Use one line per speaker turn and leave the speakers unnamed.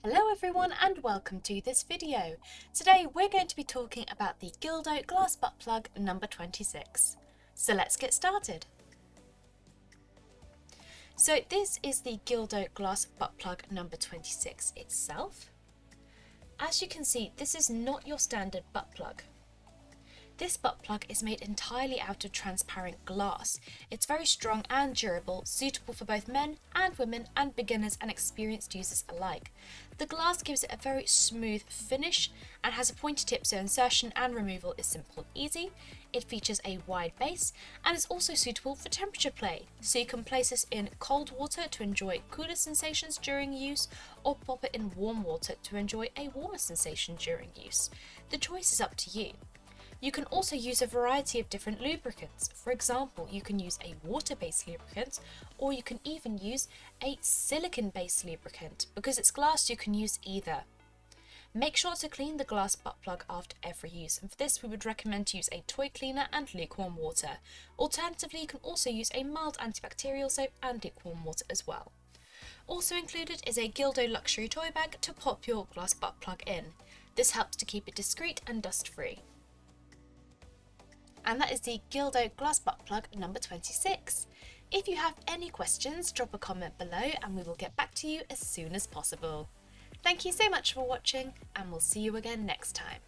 Hello everyone and welcome to this video. Today we're going to be talking about the Gildo Glass Butt Plug No.26. So let's get started. So this is the Gildo Glass Butt Plug No.26 itself. As you can see, this is not your standard butt plug. This butt plug is made entirely out of transparent glass. It's very strong and durable, suitable for both men and women and beginners and experienced users alike. The glass gives it a very smooth finish and has a pointy tip, so insertion and removal is simple and easy. It features a wide base and is also suitable for temperature play, so you can place this in cold water to enjoy cooler sensations during use, or pop it in warm water to enjoy a warmer sensation during use. The choice is up to you. You can also use a variety of different lubricants. For example, you can use a water-based lubricant, or you can even use a silicone-based lubricant. Because it's glass, you can use either. Make sure to clean the glass butt plug after every use, and for this we would recommend to use a toy cleaner and lukewarm water. Alternatively, you can also use a mild antibacterial soap and lukewarm water as well. Also included is a Gildo luxury toy bag to pop your glass butt plug in. This helps to keep it discreet and dust-free. And that is the Gildo Glass Butt Plug No.26. If you have any questions, drop a comment below and we will get back to you as soon as possible. Thank you so much for watching, and we'll see you again next time.